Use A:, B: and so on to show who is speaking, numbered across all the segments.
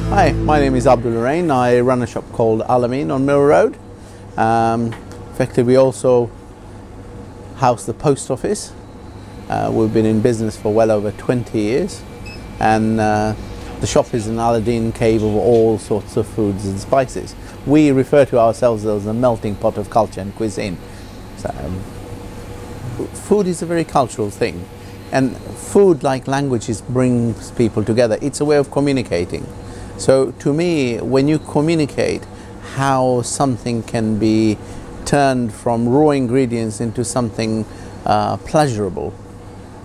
A: Hi, my name is Abdul Arain. I run a shop called Al-Amin on Mill Road. Effectively, we also house the post office. We've been in business for well over 20 years, and the shop is an Aladdin cave of all sorts of foods and spices. We refer to ourselves as a melting pot of culture and cuisine. So, food is a very cultural thing, and food, like languages, brings people together. It's a way of communicating. So to me, when you communicate how something can be turned from raw ingredients into something pleasurable,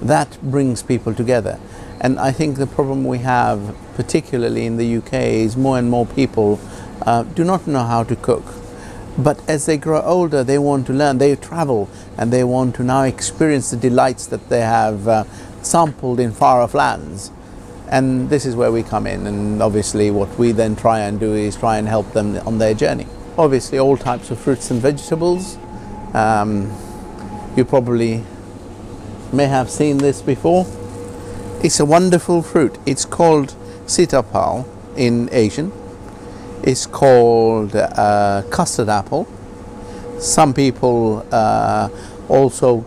A: that brings people together. And I think the problem we have, particularly in the UK, is more and more people do not know how to cook. But as they grow older, they want to learn. They travel and they want to now experience the delights that they have sampled in far-off lands. And this is where we come in, and obviously what we then try and do is try and help them on their journey. Obviously all types of fruits and vegetables. You probably may have seen this before. It's a wonderful fruit. It's called sitapal in Asian. It's called custard apple. Some people also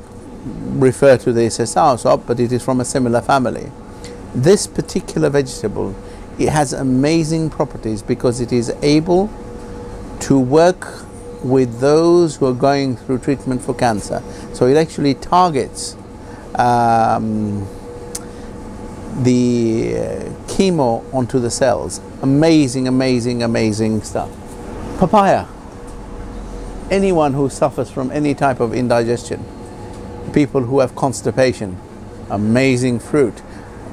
A: refer to this as soursop, but it is from a similar family. This particular vegetable, it has amazing properties because it is able to work with those who are going through treatment for cancer. So it actually targets the chemo onto the cells. Amazing, amazing, amazing stuff. Papaya. Anyone who suffers from any type of indigestion, people who have constipation, amazing fruit.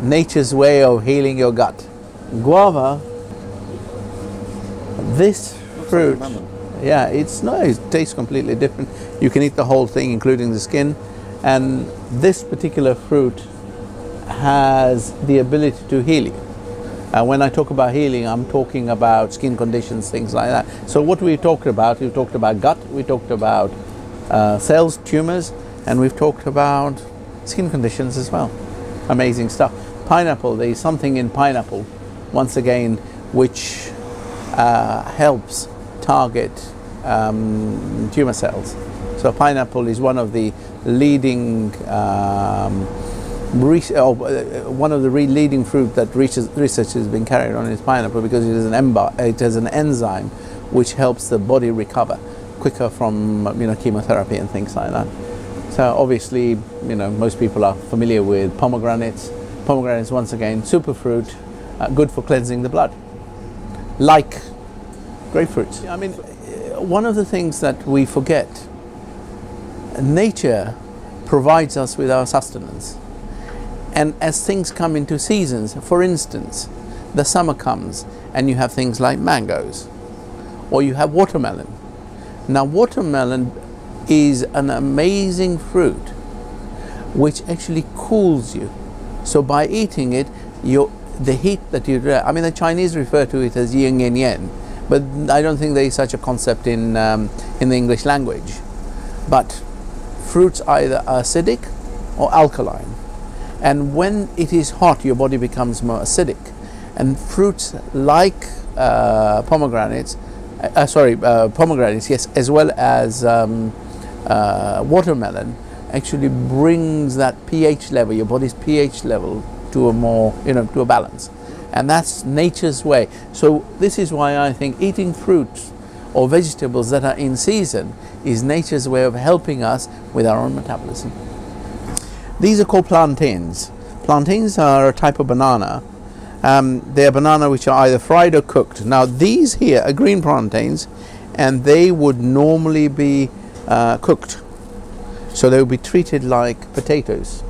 A: Nature's way of healing your gut. Guava, this fruit, yeah, it tastes completely different. You can eat the whole thing, including the skin, and this particular fruit has the ability to heal you. When I talk about healing, I'm talking about skin conditions, things like that. So what we talked about, we've talked about gut, we talked about cells, tumors, and we've talked about skin conditions as well. Amazing stuff. Pineapple, there is something in pineapple, once again, which helps target tumor cells. So pineapple is one of the leading leading fruit that research has been carried on is pineapple, because it has an enzyme which helps the body recover quicker from chemotherapy and things like that. So obviously, most people are familiar with pomegranates. Pomegranates, once again, superfruit, good for cleansing the blood, like grapefruits. I mean, one of the things that we forget, nature provides us with our sustenance. And as things come into seasons, for instance, the summer comes and you have things like mangoes, or you have watermelon. Now, watermelon is an amazing fruit which actually cools you. So by eating it, the heat that you, the Chinese refer to it as yin and yang, but I don't think there is such a concept in the English language. But fruits either are acidic or alkaline, and when it is hot, your body becomes more acidic. And fruits like pomegranates, yes, as well as watermelon, actually brings that pH level, your body's pH level, to a more, to a balance. And that's nature's way. So this is why I think eating fruits or vegetables that are in season is nature's way of helping us with our own metabolism. These are called plantains. Plantains are a type of banana. They are banana which are either fried or cooked. Now these here are green plantains, and they would normally be cooked. So they will be treated like potatoes.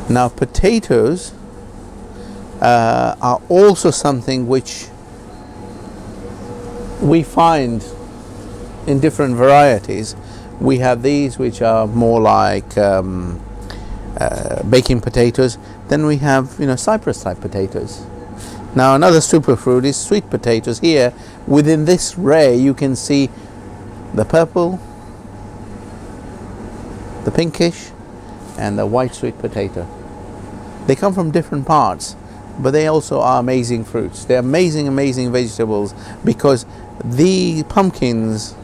A: Now potatoes are also something which we find in different varieties. We have these which are more like baking potatoes. Then we have Cyprus type potatoes. Now another superfruit is sweet potatoes. Here within this ray you can see the purple, the pinkish, and the white sweet potato. They come from different parts, but they also are amazing fruits. They're amazing, amazing vegetables, because the pumpkins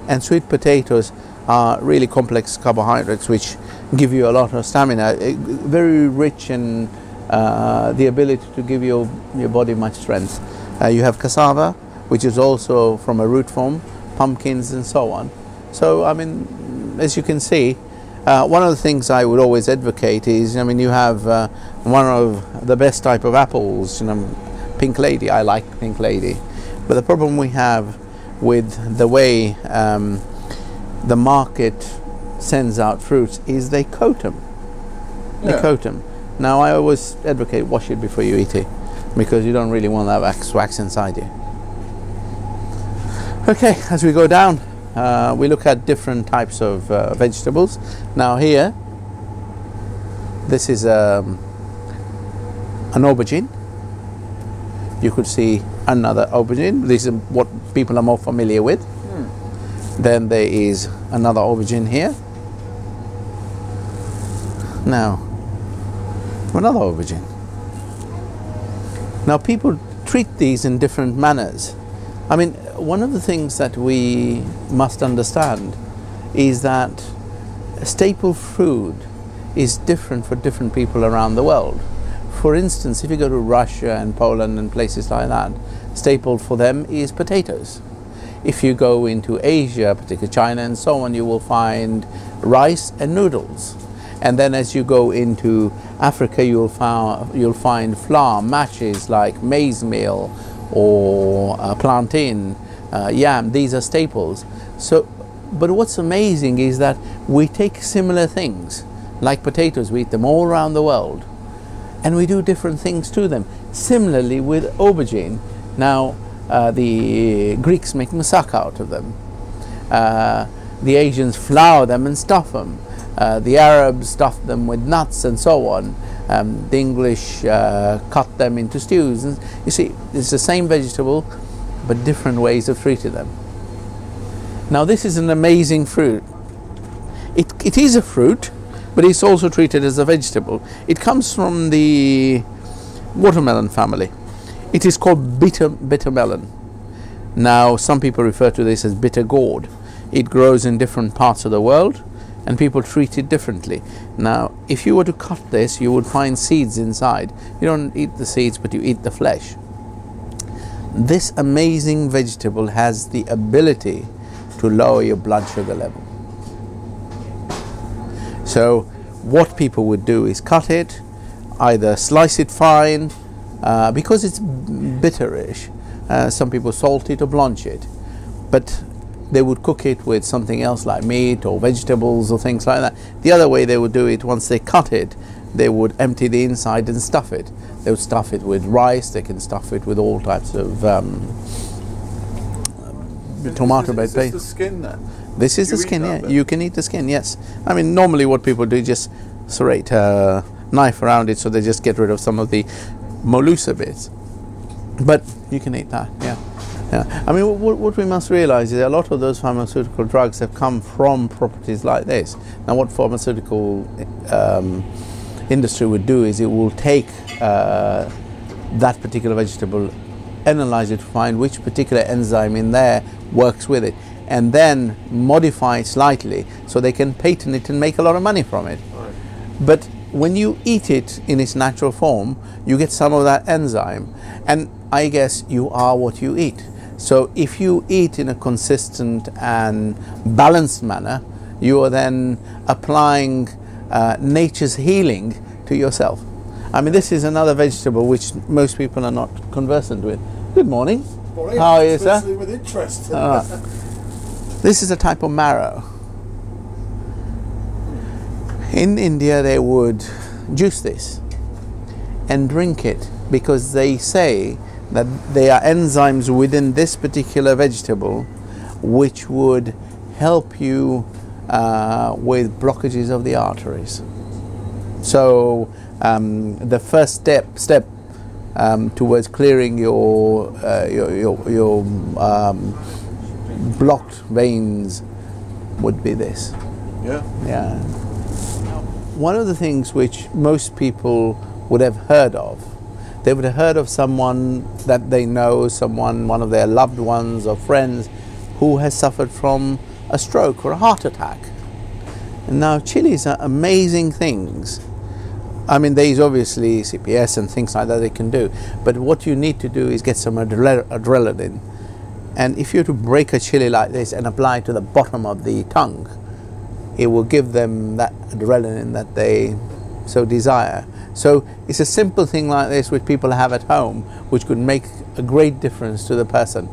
A: and sweet potatoes are really complex carbohydrates which give you a lot of stamina, very rich in the ability to give your body much strength. You have cassava, which is also from a root form, pumpkins and so on. So I mean, as you can see, one of the things I would always advocate is, I mean, you have one of the best type of apples, you know, Pink Lady. I like Pink Lady, but the problem we have with the way the market sends out fruits is they coat them. They coat them. Now I always advocate wash it before you eat it, because you don't really want that wax inside you. Okay, as we go down, we look at different types of vegetables. Now here, this is an aubergine. You could see another aubergine. This is what people are more familiar with. Then there is another aubergine here. Now, another aubergine. Now people treat these in different manners. I mean, one of the things that we must understand is that staple food is different for different people around the world. For instance, if you go to Russia and Poland and places like that, staple for them is potatoes. If you go into Asia, particularly China and so on, you will find rice and noodles. And then as you go into Africa, you'll find flour, mashes like maize meal or plantain, yam. These are staples. So, but what's amazing is that we take similar things, like potatoes, we eat them all around the world, and we do different things to them. Similarly with aubergine. Now, the Greeks make moussaka out of them. The Asians flour them and stuff them. The Arabs stuff them with nuts and so on. The English cut them into stews. And you see, it's the same vegetable, but different ways of treating them. Now this is an amazing fruit. It is a fruit, but it's also treated as a vegetable. It comes from the watermelon family. It is called bitter melon. Now some people refer to this as bitter gourd. It grows in different parts of the world, and people treat it differently. Now, if you were to cut this, you would find seeds inside. You don't eat the seeds, but you eat the flesh. This amazing vegetable has the ability to lower your blood sugar level. So what people would do is cut it, either slice it fine, because it's bitterish. Some people salt it or blanch it, but they would cook it with something else like meat or vegetables or things like that. The other way they would do it, once they cut it, they would empty the inside and stuff it. They would stuff it with rice, they can stuff it with all types of tomato-based paste.
B: Is this the skin then?
A: This is the skin, yeah. You can eat the skin, yes. I mean, normally what people do is just serrate a knife around it, so they just get rid of some of the mollusa bits. But you can eat that, yeah. Yeah. I mean, what we must realize is that a lot of those pharmaceutical drugs have come from properties like this. Now, what pharmaceutical industry would do is it will take that particular vegetable, analyze it to find which particular enzyme in there works with it, and then modify it slightly so they can patent it and make a lot of money from it. Right. But when you eat it in its natural form, you get some of that enzyme, and I guess you are what you eat. So if you eat in a consistent and balanced manner, you are then applying nature's healing to yourself. I mean, this is another vegetable which most people are not conversant with. Good morning.
B: Morning.
A: How are you, sir?
B: With interest.
A: This is a type of marrow. In India, they would juice this and drink it, because they say that there are enzymes within this particular vegetable which would help you with blockages of the arteries. So the first step towards clearing your blocked veins would be this.
B: Yeah.
A: Yeah. One of the things which most people would have heard of, They would have heard of someone that they know, someone, one of their loved ones or friends, who has suffered from a stroke or a heart attack. And now chilies are amazing things. I mean, there's obviously CPS and things like that they can do, but what you need to do is get some adrenaline. And if you were to break a chili like this and apply it to the bottom of the tongue, it will give them that adrenaline that they so desire. So it's a simple thing like this which people have at home, which could make a great difference to the person.